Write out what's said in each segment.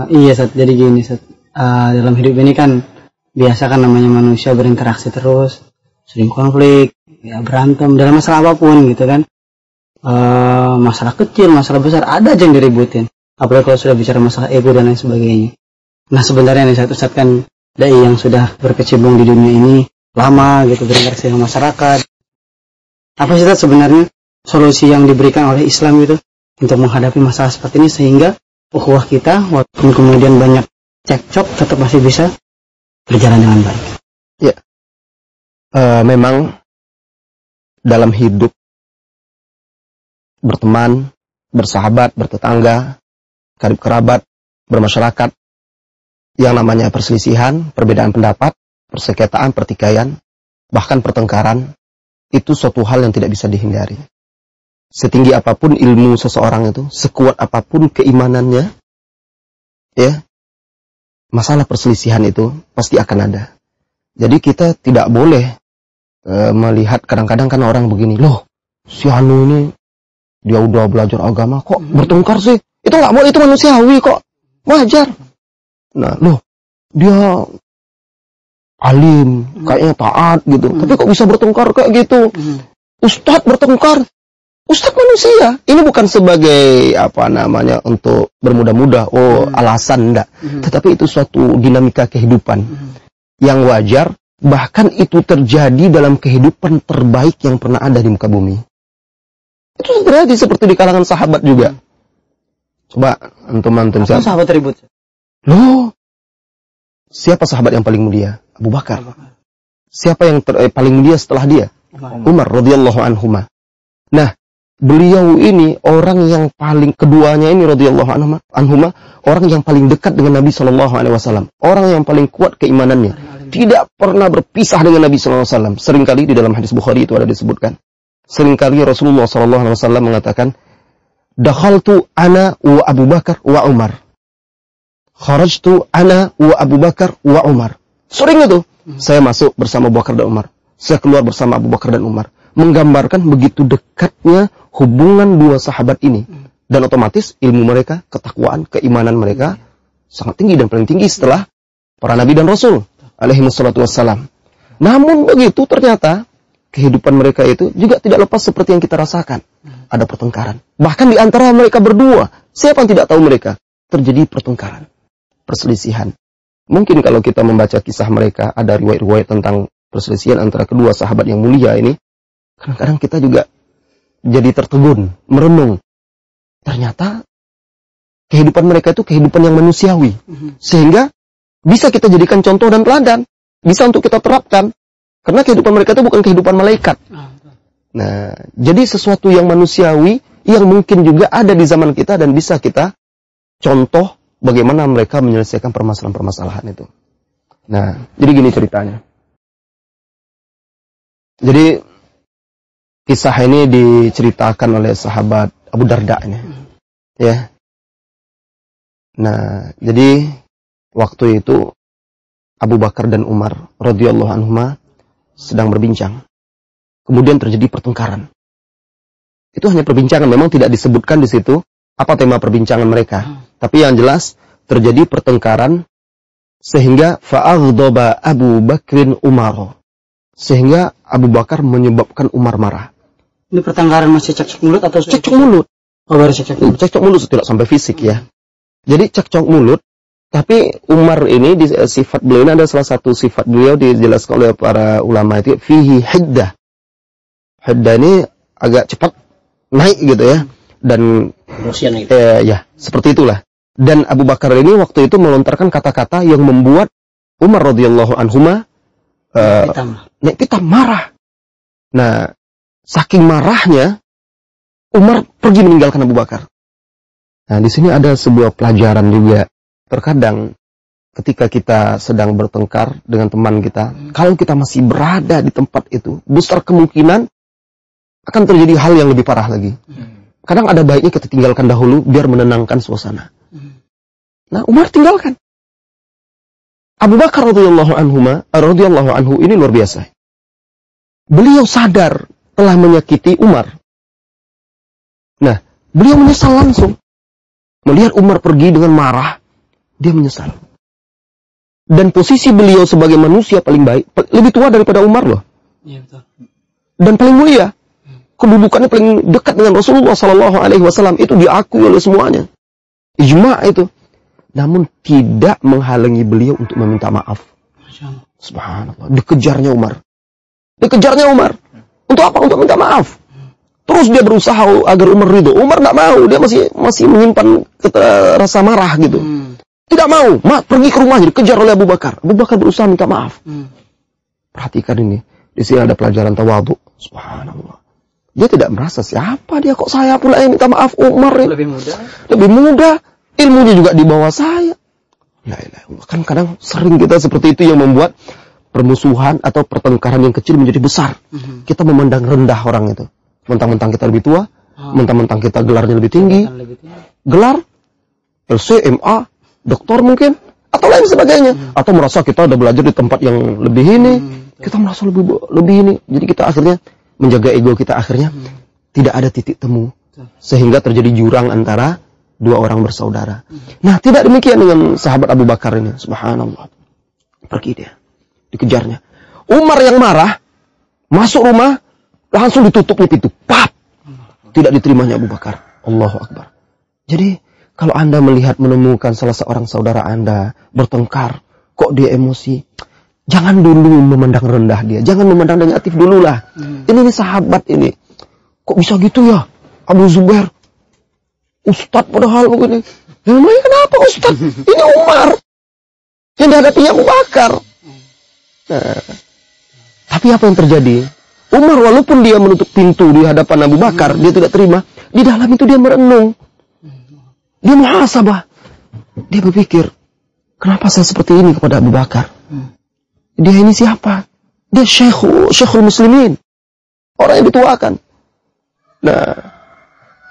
Iya, Sat. Jadi gini, Sat. Dalam hidup ini kan biasa kan namanya manusia berinteraksi terus, sering konflik, ya berantem dalam masalah apapun gitu kan. Masalah kecil, masalah besar, ada aja yang diributin. Apalagi kalau sudah bicara masalah ego dan lain sebagainya. Nah sebenarnya nih Ustaz kan dai yang sudah berkecimpung di dunia ini lama gitu, berinteraksi dengan masyarakat. Apa sih Ustaz sebenarnya solusi yang diberikan oleh Islam itu untuk menghadapi masalah seperti ini sehingga ukhuwah kita walaupun kemudian banyak cekcok tetap masih bisa berjalan dengan baik? Ya, memang dalam hidup berteman, bersahabat, bertetangga, karib kerabat, bermasyarakat, yang namanya perselisihan, perbedaan pendapat, persengketaan, pertikaian, bahkan pertengkaran, itu suatu hal yang tidak bisa dihindari. Setinggi apapun ilmu seseorang itu, sekuat apapun keimanannya, ya, masalah perselisihan itu pasti akan ada. Jadi kita tidak boleh melihat kadang-kadang kan orang begini, loh, si Anu ini dia udah belajar agama kok bertengkar sih? Itu nggak boleh, itu manusiawi kok, wajar. Nah, loh, dia alim, kayaknya taat gitu, tapi kok bisa bertengkar kayak gitu? Ustadz bertengkar, Ustadz manusia. Ini bukan sebagai apa namanya untuk bermudah-mudah, alasan enggak. Tetapi itu suatu dinamika kehidupan yang wajar, bahkan itu terjadi dalam kehidupan terbaik yang pernah ada di muka bumi. Itu terjadi seperti di kalangan sahabat juga. Coba antum-antum siapa? Sahabat ribut. Loh, siapa sahabat yang paling mulia? Abu Bakar. Siapa yang paling mulia setelah dia? Umar radhiyallahu anhuma. Nah, beliau ini orang yang paling, keduanya ini radhiyallahu anhuma, orang yang paling dekat dengan Nabi sallallahu alaihi wasallam, orang yang paling kuat keimanannya, tidak pernah berpisah dengan Nabi sallallahu alaihi wasallam. Seringkali di dalam hadis Bukhari itu ada disebutkan. Seringkali Rasulullah sallallahu alaihi wasallam mengatakan, dakhaltu ana wa Abu Bakar wa Umar. Kharajtu ana wa Abu Bakar wa Umar. Sering itu. Saya masuk bersama Abu Bakar dan Umar. Saya keluar bersama Abu Bakar dan Umar. Menggambarkan begitu dekatnya hubungan dua sahabat ini. Dan otomatis ilmu mereka, ketakwaan, keimanan mereka sangat tinggi dan paling tinggi setelah para nabi dan rasul alaihi wassalatu wassalam. Namun begitu ternyata kehidupan mereka itu juga tidak lepas seperti yang kita rasakan. Ada pertengkaran. Bahkan di antara mereka berdua, siapa yang tidak tahu mereka? Terjadi pertengkaran, perselisihan. Mungkin kalau kita membaca kisah mereka, ada riwayat-riwayat tentang perselisihan antara kedua sahabat yang mulia ini, kadang-kadang kita juga jadi tertegun, merenung. Ternyata kehidupan mereka itu kehidupan yang manusiawi. Sehingga bisa kita jadikan contoh dan teladan. Bisa untuk kita terapkan. Karena kehidupan mereka itu bukan kehidupan malaikat. Nah, jadi sesuatu yang manusiawi, yang mungkin juga ada di zaman kita dan bisa kita contoh bagaimana mereka menyelesaikan permasalahan-permasalahan itu. Nah, jadi gini ceritanya. Jadi, kisah ini diceritakan oleh sahabat Abu Darda ini. Ya. Nah, jadi waktu itu Abu Bakar dan Umar radhiyallahu anhuma sedang berbincang. Kemudian terjadi pertengkaran. Itu hanya perbincangan, memang tidak disebutkan di situ apa tema perbincangan mereka. Tapi yang jelas terjadi pertengkaran sehingga fa'aghdaba Abu Bakrin Umar. Sehingga Abu Bakar menyebabkan Umar marah. Ini pertengkaran masih cekcok mulut atau cekcok mulut? Oh, baru cekcok mulut. Cekcok mulut, tidak sampai fisik ya. Jadi cekcok mulut, tapi Umar ini sifat beliau ini ada salah satu sifat beliau dijelaskan oleh para ulama itu fihi hiddah. Hiddah ini agak cepat naik gitu ya. Dan ya, seperti itulah. Dan Abu Bakar ini waktu itu melontarkan kata-kata yang membuat Umar radhiyallahu anhuma naik pitam, marah. Nah, saking marahnya Umar pergi meninggalkan Abu Bakar. Nah, di sini ada sebuah pelajaran juga. Terkadang ketika kita sedang bertengkar dengan teman kita, kalau kita masih berada di tempat itu, besar kemungkinan akan terjadi hal yang lebih parah lagi. Kadang ada baiknya kita tinggalkan dahulu biar menenangkan suasana. Nah, Umar tinggalkan. Abu Bakar radhiyallahu anhu ini luar biasa. Beliau sadar telah menyakiti Umar. Nah, beliau menyesal langsung. Melihat Umar pergi dengan marah, Dia menyesal. Dan posisi beliau sebagai manusia paling baik, lebih tua daripada Umar loh. Iya, betul. Dan paling mulia. Kedudukannya paling dekat dengan Rasulullah SAW. Itu diakui oleh semuanya. Ijma' itu. Namun tidak menghalangi beliau untuk meminta maaf. Subhanallah. Dikejarnya Umar. Untuk apa? Untuk minta maaf. Terus dia berusaha agar Umar ridho. Umar nggak mau. Dia masih menyimpan rasa marah gitu. Tidak mau. Pergi ke rumahnya. Dikejar oleh Abu Bakar. Abu Bakar berusaha minta maaf. Perhatikan ini. Di sini ada pelajaran tawadhu. Subhanallah. Dia tidak merasa siapa dia. Kok saya pula yang minta maaf. Umar Lebih muda. Ilmunya juga di bawah saya. La ilaha illallah. Kan kadang sering kita seperti itu yang membuat permusuhan atau pertengkaran yang kecil menjadi besar. Kita memandang rendah orang itu. Mentang-mentang kita lebih tua, mentang-mentang kita gelarnya lebih tinggi, gelar, LC, MA, doktor mungkin, atau lain sebagainya. Atau merasa kita udah belajar di tempat yang lebih ini, kita merasa lebih ini. Jadi kita akhirnya menjaga ego kita akhirnya tidak ada titik temu. Sehingga terjadi jurang antara dua orang bersaudara. Nah, tidak demikian dengan sahabat Abu Bakar ini. Subhanallah. Pergi dia. Dikejarnya. Umar yang marah, masuk rumah, langsung ditutupnya pintu. Pap! Tidak diterimanya Abu Bakar. Allahu Akbar. Jadi, kalau Anda menemukan salah seorang saudara Anda bertengkar, kok dia emosi, jangan dulu memandang rendah dia. Jangan memandang negatif dulu lah. Ini sahabat ini. Kok bisa gitu ya? Abu Zubair. Ustadz padahal begini. Memangnya kenapa Ustadz? Ini Umar. Yang dihadapinya Abu Bakar. Nah, tapi apa yang terjadi? Umar walaupun dia menutup pintu di hadapan Abu Bakar, dia tidak terima. Di dalam itu dia merenung. Dia muhasabah. Dia berpikir, kenapa saya seperti ini kepada Abu Bakar? Dia ini siapa? Dia Syekhul Muslimin. Orang yang dituakan. Nah,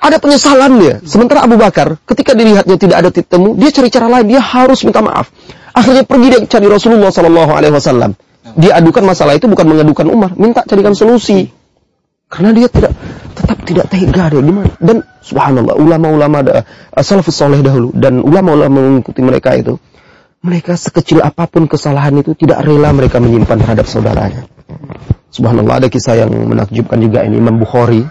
ada penyesalan dia. Sementara Abu Bakar, ketika dilihatnya tidak ada titik temu, dia cari cara lain. Dia harus minta maaf. Akhirnya pergi dia cari Rasulullah SAW. Dia adukan masalah itu bukan mengadukan Umar, minta carikan solusi. Karena dia tetap tidak tega dia gimana. Dan subhanallah, ulama-ulama salafus saleh dahulu dan ulama-ulama mengikuti mereka itu, mereka sekecil apapun kesalahan itu tidak rela mereka menyimpan terhadap saudaranya. Subhanallah, ada kisah yang menakjubkan juga ini. Imam Bukhari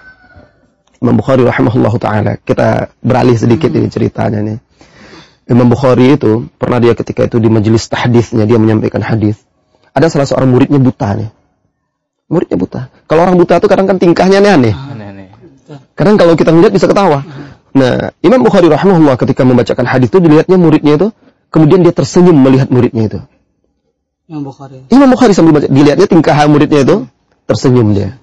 rahimahullahu taala. Kita beralih sedikit ini ceritanya nih. Imam Bukhari itu pernah dia ketika itu di majelis tahditsnya dia menyampaikan hadis. Ada salah seorang muridnya buta nih. Muridnya buta. Kalau orang buta itu kadang kan tingkahnya aneh-aneh. Kadang kalau kita melihat bisa ketawa. Nah, Imam Bukhari rahimahullah ketika membacakan hadis itu dilihatnya muridnya itu, kemudian dia tersenyum melihat muridnya itu. Imam Bukhari sambil baca, dilihatnya tingkah muridnya itu, tersenyum dia.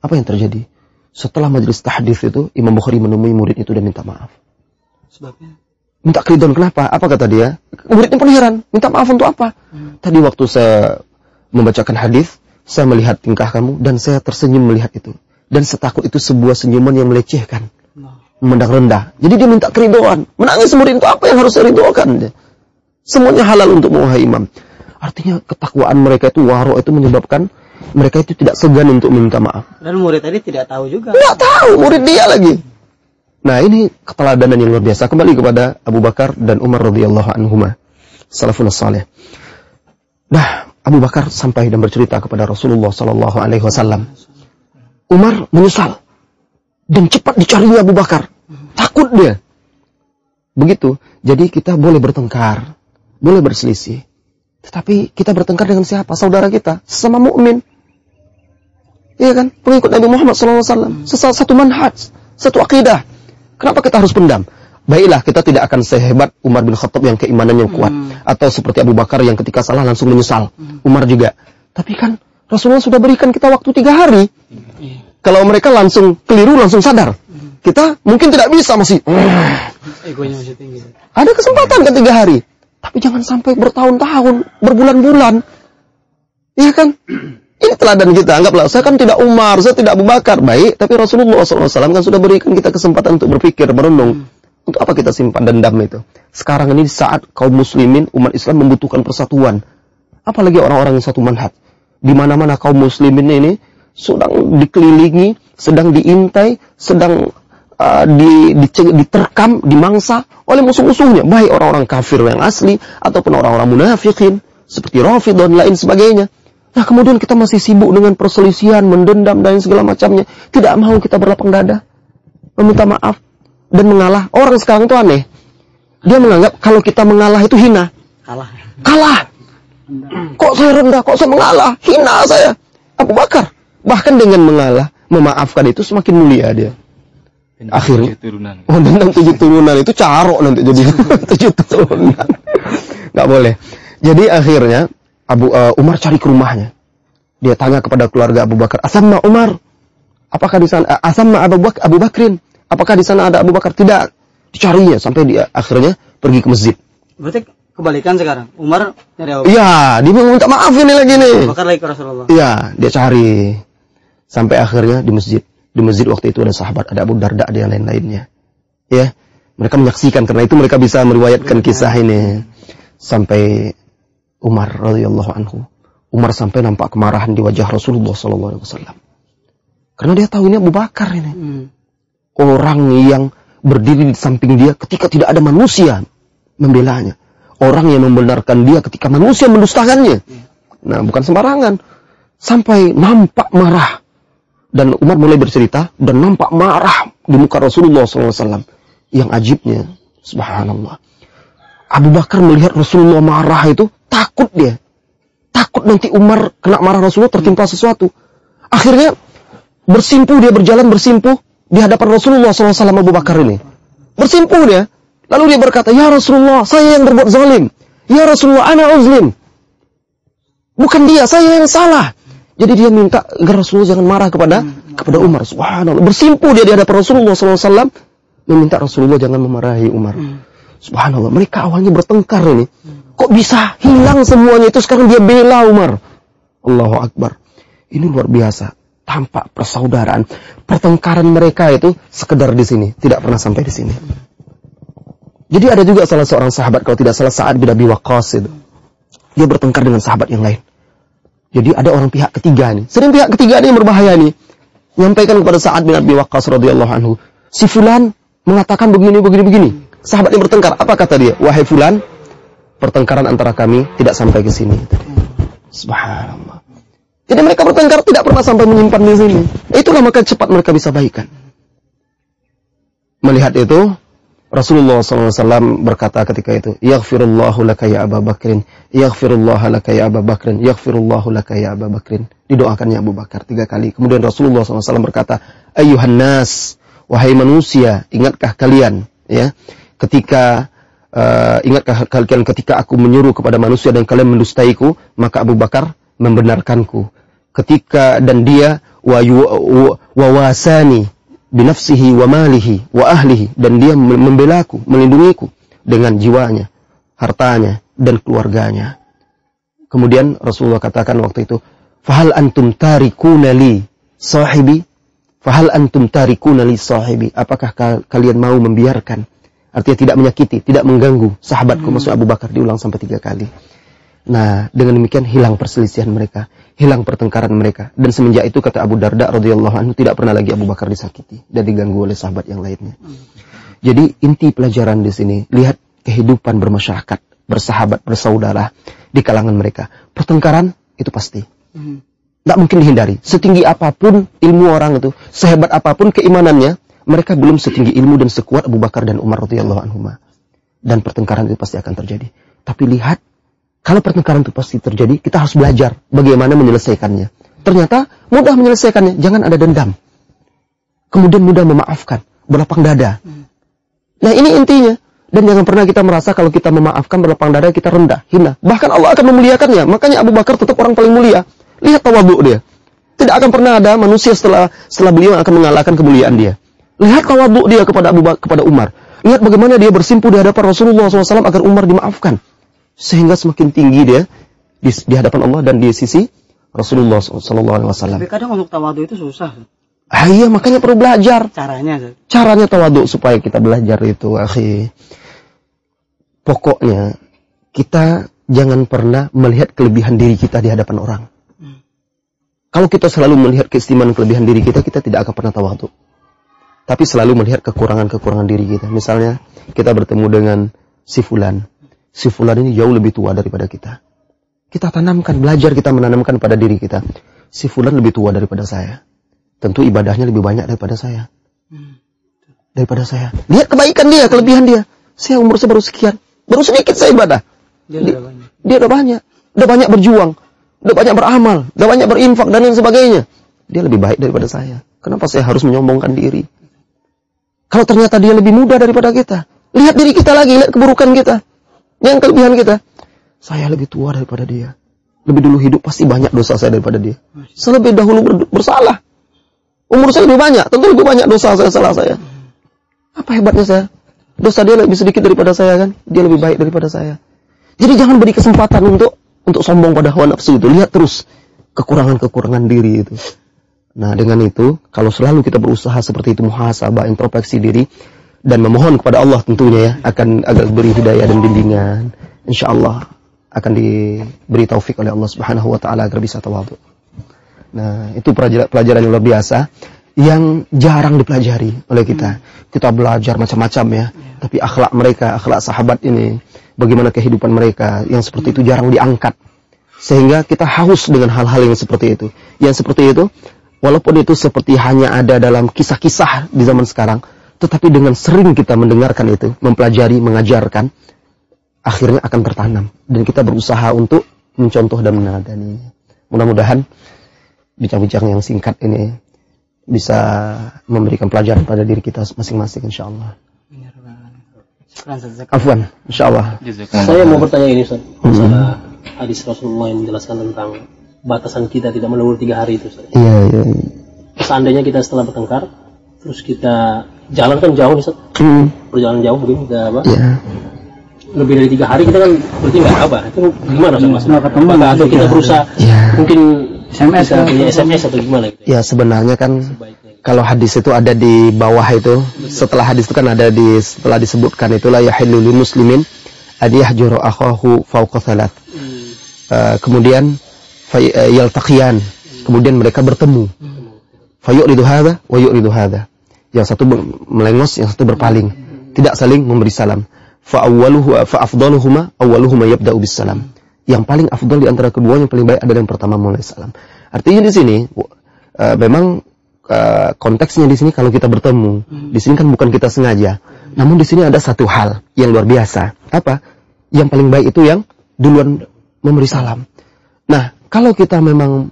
Apa yang terjadi? Setelah majelis tahdits itu, Imam Bukhari menemui murid itu dan minta maaf. Sebabnya? Minta keridhaan. Kenapa? Apa kata dia? Muridnya pun heran. Minta maaf untuk apa? Tadi waktu saya membacakan hadis, saya melihat tingkah kamu dan saya tersenyum melihat itu. Dan setakut itu sebuah senyuman yang melecehkan, memandang rendah. Jadi dia minta keridhaan. Menangis murid itu apa yang harus saya ridhokan? Semuanya halal untuk wahai imam. Artinya ketakwaan mereka itu waro itu menyebabkan mereka itu tidak segan untuk meminta maaf. Dan murid tadi tidak tahu juga. Tidak tahu, murid dia lagi. Nah, ini keteladanan yang luar biasa. Kembali kepada Abu Bakar dan Umar radhiyallahu anhuma, salafun salih. Nah, Abu Bakar sampai dan bercerita kepada Rasulullah sallallahu alaihi wasallam. Umar menyesal dan cepat dicarinya Abu Bakar. Takut dia. Begitu. Jadi kita boleh bertengkar, boleh berselisih. Tetapi kita bertengkar dengan siapa? Saudara kita, sesama mukmin. Iya kan? Pengikut Nabi Muhammad SAW. Satu manhaj, satu akidah. Kenapa kita harus pendam? Baiklah, kita tidak akan sehebat Umar bin Khattab yang keimanannya kuat. Atau seperti Abu Bakar yang ketika salah langsung menyesal. Umar juga. Tapi kan Rasulullah sudah berikan kita waktu 3 hari. Kalau mereka langsung keliru, langsung sadar. Kita mungkin tidak bisa masih. Egonya masih tinggi. Ada kesempatan kan 3 hari. Tapi jangan sampai bertahun-tahun, berbulan-bulan. Iya kan? Ini teladan kita. Anggaplah, saya kan tidak Umar, saya tidak Abu Bakar. Baik, tapi Rasulullah SAW kan sudah berikan kita kesempatan untuk berpikir, merenung. Untuk apa kita simpan dendam itu? Sekarang ini saat kaum muslimin, umat Islam membutuhkan persatuan. Apalagi orang-orang yang satu manhaj. Di mana-mana kaum muslimin ini sedang dikelilingi, sedang diintai, sedang diterkam, dimangsa oleh musuh-musuhnya, baik orang-orang kafir yang asli ataupun orang-orang munafikin seperti Rafidhah dan lain sebagainya. Nah, kemudian kita masih sibuk dengan perselisihan, mendendam dan segala macamnya. Tidak mau kita berlapang dada, meminta maaf dan mengalah. Orang sekarang itu aneh. Dia menganggap kalau kita mengalah itu hina. Kalah. Kok saya rendah, kok saya mengalah? Hina saya. Abu Bakar bahkan dengan mengalah, memaafkan itu semakin mulia dia. Akhirnya dendam 7 turunan itu carok nanti jadi 7 turunan. Nggak boleh. Jadi akhirnya Umar cari ke rumahnya. Dia tanya kepada keluarga Abu Bakar, "Asamma Umar? Apakah di sana Asamma Abu Bakrin? Apakah di sana ada Abu Bakar?" Tidak. Dicarinya sampai dia akhirnya pergi ke masjid. Berarti kebalikan sekarang. Umar nyari Abu Bakar. Iya, dia minta maaf ini lagi nih. Abu Bakar lagi ke Rasulullah. Iya, dia cari sampai akhirnya di masjid. Di masjid waktu itu ada sahabat, ada Abu Darda, ada yang lain-lainnya. Ya, mereka menyaksikan, karena itu mereka bisa meriwayatkan kisah ini. Sampai Umar radhiyallahu anhu. Umar sampai nampak kemarahan di wajah Rasulullah SAW. Karena dia tahu ini Abu Bakar ini. Orang yang berdiri di samping dia ketika tidak ada manusia membelanya. Orang yang membenarkan dia ketika manusia mendustakannya. Nah, bukan sembarangan. Sampai nampak marah. Dan Umar mulai bercerita dan nampak marah di muka Rasulullah SAW. Yang ajibnya, subhanallah, Abu Bakar melihat Rasulullah marah itu, takut dia. Takut nanti Umar kena marah Rasulullah, tertimpa sesuatu. Akhirnya bersimpuh, dia berjalan bersimpuh di hadapan Rasulullah SAW. Abu Bakar ini bersimpuh dia. Lalu dia berkata, "Ya Rasulullah, saya yang berbuat zalim. Ya Rasulullah, ana uzlim." Bukan dia, saya yang salah. Jadi dia minta agar Rasulullah jangan marah kepada Umar. Subhanallah. Bersimpuh dia di hadapan Rasulullah SAW, meminta Rasulullah jangan memarahi Umar. Subhanallah. Mereka awalnya bertengkar ini. Kok bisa hilang semuanya itu? Sekarang dia bela Umar. Allahu Akbar. Ini luar biasa. Tampak persaudaraan. Pertengkaran mereka itu sekedar di sini, tidak pernah sampai di sini. Jadi ada juga salah seorang sahabat, kalau tidak salah Sa'ad bin Abi Waqqas itu. Dia bertengkar dengan sahabat yang lain. Jadi ada orang pihak ketiga nih. Sering pihak ketiga ini yang berbahaya nih. Nyampaikan kepada Sa'ad bin Abi Waqqas radhiyallahu anhu, "Si fulan mengatakan begini. Sahabat yang bertengkar, apa kata dia? Wahai fulan, pertengkaran antara kami tidak sampai ke sini." Subhanallah. Jadi mereka bertengkar tidak pernah sampai menyimpan di sini. Itulah maka cepat mereka bisa baikan. Melihat itu, Rasulullah SAW berkata ketika itu, "Yaghfirullahu laka ya Abu Bakrin, yaghfirullahu laka ya Abu Bakrin, yaghfirullahu laka ya Abu Bakrin." Didoakannya Abu Bakar 3 kali. Kemudian Rasulullah SAW berkata, "Ayyuhan nas, wahai manusia, ingatkah kalian, ya, ingatkah kalian ketika aku menyuruh kepada manusia dan kalian mendustaiku?" Maka Abu Bakar membenarkanku. Ketika dan dia wawasani binafsihi wa malihi wa ahlihi, dan dia membelaku, melindungiku dengan jiwanya, hartanya dan keluarganya. Kemudian Rasulullah katakan waktu itu, "Fahal antum tarikuna li sahibi? Fahal antum tarikuna li sahibi?" Apakah kalian mau membiarkan, artinya tidak menyakiti, tidak mengganggu sahabatku, maksud Abu Bakar, diulang sampai 3 kali. Nah, dengan demikian hilang perselisihan mereka, hilang pertengkaran mereka. Dan semenjak itu kata Abu Darda radhiyallahu anhu, tidak pernah lagi Abu Bakar disakiti dan diganggu oleh sahabat yang lainnya. Jadi inti pelajaran di sini, lihat kehidupan bermasyarakat, bersahabat, bersaudara di kalangan mereka. Pertengkaran itu pasti. Tidak mungkin dihindari. Setinggi apapun ilmu orang itu, sehebat apapun keimanannya, mereka belum setinggi ilmu dan sekuat Abu Bakar dan Umar radhiyallahu anhuma. Dan pertengkaran itu pasti akan terjadi. Tapi lihat, kalau pertengkaran itu pasti terjadi, kita harus belajar bagaimana menyelesaikannya. Ternyata mudah menyelesaikannya, jangan ada dendam. Kemudian mudah memaafkan, berlapang dada. Nah, ini intinya. Dan jangan pernah kita merasa kalau kita memaafkan, berlapang dada, kita rendah, hina. Bahkan Allah akan memuliakannya. Makanya Abu Bakar tetap orang paling mulia. Lihat tawadhu dia. Tidak akan pernah ada manusia setelah beliau akan mengalahkan kemuliaan dia. Lihat tawadhu dia kepada Umar. Lihat bagaimana dia bersimpuh di hadapan Rasulullah SAW agar Umar dimaafkan. Sehingga semakin tinggi dia di hadapan Allah dan di sisi Rasulullah SAW. Tapi kadang untuk tawadhu itu susah. Iya, makanya perlu belajar. Caranya tawadhu supaya kita belajar itu, akhi. Pokoknya kita jangan pernah melihat kelebihan diri kita di hadapan orang. Kalau kita selalu melihat keistimewaan kelebihan diri kita, kita tidak akan pernah tawadhu. tapi selalu melihat kekurangan-kekurangan diri kita. Misalnya kita bertemu dengan si fulan ini jauh lebih tua daripada kita. Kita tanamkan, belajar kita menanamkan pada diri kita. Si fulan lebih tua daripada saya. Tentu ibadahnya lebih banyak daripada saya. Lihat kebaikan dia, kelebihan dia. Saya umur saya baru sekian. Baru sedikit saya ibadah. Dia udah banyak. Udah banyak berjuang. Udah banyak beramal. Udah banyak berinfak dan lain sebagainya. Dia lebih baik daripada saya. Kenapa saya harus menyombongkan diri? Kalau ternyata dia lebih muda daripada kita. Lihat diri kita lagi, lihat keburukan kita. Yang kelebihan kita. Saya lebih tua daripada dia. Lebih dulu hidup, pasti banyak dosa saya daripada dia. Saya lebih dahulu bersalah. Umur saya lebih banyak, tentu lebih banyak dosa saya, salah saya. Apa hebatnya saya? Dosa dia lebih sedikit daripada saya kan? Dia lebih baik daripada saya. Jadi jangan beri kesempatan untuk sombong pada hawa nafsu itu. Lihat terus kekurangan-kekurangan diri itu. Nah, dengan itu, kalau selalu kita berusaha seperti itu, muhasabah, introspeksi diri, dan memohon kepada Allah tentunya ya, akan agak beri hidayah dan bimbingan. InsyaAllah akan diberi taufik oleh Allah Subhanahu wa Ta'ala agar bisa tawadhu. Nah, itu pelajaran yang luar biasa yang jarang dipelajari oleh kita. Kita belajar macam-macam ya, tapi akhlak mereka, akhlak sahabat ini, bagaimana kehidupan mereka yang seperti itu jarang diangkat. Sehingga kita haus dengan hal-hal yang seperti itu. Yang seperti itu, walaupun itu seperti hanya ada dalam kisah-kisah di zaman sekarang, tetapi dengan sering kita mendengarkan itu, mempelajari, mengajarkan, akhirnya akan tertanam. Dan kita berusaha untuk mencontoh dan meneladaninya. Mudah-mudahan bincang-bincang yang singkat ini bisa memberikan pelajaran pada diri kita masing-masing, insyaAllah. Afwan, insyaAllah. Saya mau bertanya ini, Ustaz. Masalah hadis Rasulullah yang menjelaskan tentang batasan kita tidak melebur 3 hari itu, Ustaz. Iya. Seandainya kita setelah bertengkar, terus kita jalan kan jauh, Ustaz. Perjalanan jauh mungkin udah apa? Iya. Lebih dari 3 hari kita kan berarti nggak apa? Itu gimana, Ustaz? Atau kita berusaha mungkin SMS atau gimana gitu? Ya, sebenarnya kan kalau hadis itu ada di bawah itu, setelah hadis itu kan ada setelah disebutkan itulah yahillu lil muslimin adiyahjuru akhahu fawqa thalath. Kemudian yaltaqiyan, kemudian mereka bertemu. Fayuridu hadza wa yuridu hadza. Yang satu melengos, yang satu berpaling, tidak saling memberi salam. Fa afdaluhuma awwaluhuma yabda'u bis salam. Yang paling afdal di antara keduanya, yang paling baik adalah yang pertama mulai salam. Artinya di sini memang konteksnya di sini kalau kita bertemu, di sini kan bukan kita sengaja. Namun di sini ada satu hal yang luar biasa. Apa? Yang paling baik itu yang duluan memberi salam. Nah, kalau kita memang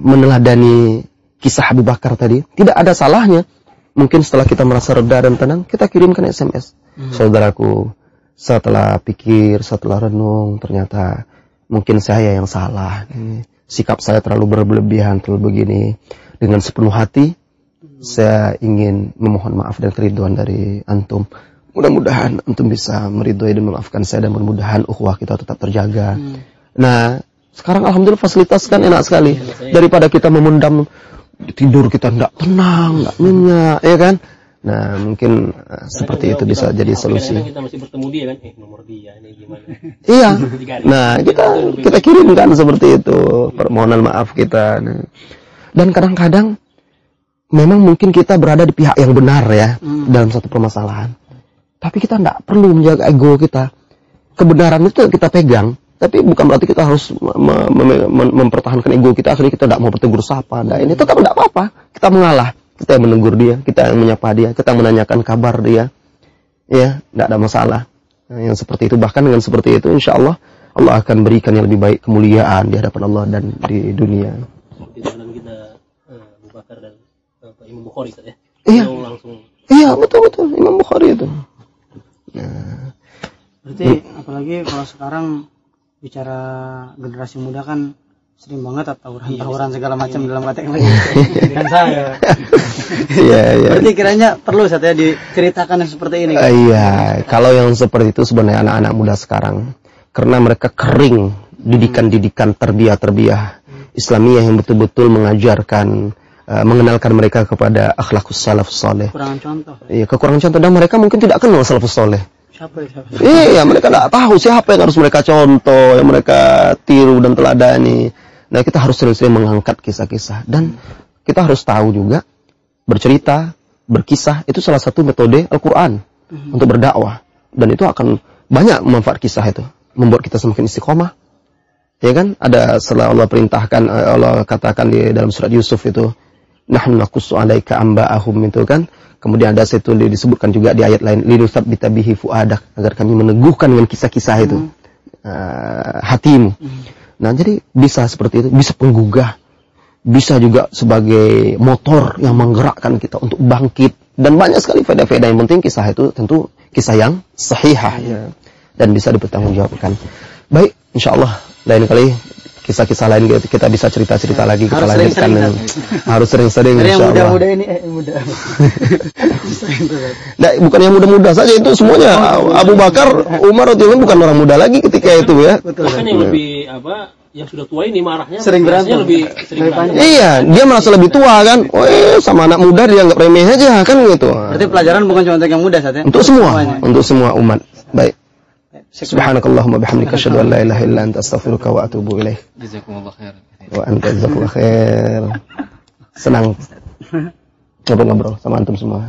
meneladani kisah Abu Bakar tadi, tidak ada salahnya. Mungkin setelah kita merasa reda dan tenang, kita kirimkan SMS. Saudaraku, setelah pikir, setelah renung, ternyata mungkin saya yang salah. Sikap saya terlalu berlebihan, terlalu begini. Dengan sepenuh hati, saya ingin memohon maaf dan keriduan dari antum. Mudah-mudahan antum bisa meridhoi dan memaafkan saya, dan mudah-mudahan ukhuwah kita tetap terjaga. Nah, sekarang alhamdulillah fasilitas kan enak sekali. Daripada kita memendam tidur, kita tidak tenang, tidak nyenyak, ya kan? Nah, mungkin seperti itu bisa jadi solusi. Kita masih bertemu dia kan, nomor dia ini gimana? Iya. Nah, kita kirimkan seperti itu permohonan maaf kita. Nah. Dan kadang-kadang memang mungkin kita berada di pihak yang benar ya dalam satu permasalahan. Tapi kita tidak perlu menjaga ego kita. Kebenaran itu kita pegang, tapi bukan berarti kita harus mempertahankan ego kita. Akhirnya kita tidak mau bertegur sapa. Nah, ini tetap tidak apa-apa. Kita mengalah. Kita yang menegur dia, kita yang menyapa dia, kita menanyakan kabar dia. Ya, tidak ada masalah. Nah, yang seperti itu, bahkan dengan seperti itu, insya Allah, Allah akan berikan yang lebih baik kemuliaan di hadapan Allah dan di dunia. Seperti dalam kita Abu Bakar dan Imam Bukhari ya? Iya. Langsung. Iya, betul-betul. Imam Bukhari itu. Nah. Berarti, apalagi kalau sekarang bicara generasi muda kan, sering banget tawuran segala macam dalam kategori dengan saya. Iya. Berarti kiranya perlu saatnya diceritakan yang seperti ini. Iya, kalau yang seperti itu sebenarnya anak-anak muda sekarang, karena mereka kering didikan-didikan terbiah Islamiyah yang betul-betul mengajarkan, mengenalkan mereka kepada akhlaqus salafus saleh. Kekurangan contoh. Iya, kekurangan contoh, dan mereka mungkin tidak kenal salafus saleh. Siapa? Iya, mereka tidak tahu siapa yang harus mereka contoh, yang mereka tiru dan teladani. Nah, kita harus sering-sering mengangkat kisah-kisah. Dan kita harus tahu juga, bercerita, berkisah itu salah satu metode Al-Quran untuk berdakwah, dan itu akan banyak manfaat kisah itu, membuat kita semakin istiqomah. Ya kan? Ada setelah Allah perintahkan, Allah katakan di dalam surat Yusuf itu, nahnu naqussu 'alaika amba'ahum itu kan. Kemudian ada situ disebutkan juga di ayat lain, linutsabbita bihi fuadak, agar kami meneguhkan dengan kisah-kisah itu hatimu. Nah, jadi bisa seperti itu, bisa penggugah, bisa juga sebagai motor yang menggerakkan kita untuk bangkit, dan banyak sekali faedah-faedah. Yang penting kisah itu tentu kisah yang sahihah ya, dan bisa dipertanggungjawabkan. Baik, insyaallah lain kali kisah-kisah lain kita bisa cerita-cerita lagi, kita lanjutkan. Harus sering-sering insyaallah. Muda-muda ini muda. Nah, bukan yang muda-muda saja, itu semuanya. Abu Bakar, Umar radhiyallahu bukan orang muda lagi ketika itu ya. Bahkan yang lebih yang sudah tua ini marahnya sering berantem, lebih sering berantem. Iya, dia merasa lebih tua kan. Sama anak muda dia nggak remeh aja kan gitu. Berarti pelajaran bukan cuma untuk yang muda saja. Untuk semua, untuk semua umat. Baik. Subhanakallahumma bihamdika asyhadu an la ilaha illa anta astaghfiruka wa atubu ilaik. Jazakumullah khair. Wa anta jazakallahu khair. Senang ngobrol-ngobrol sama antum semua.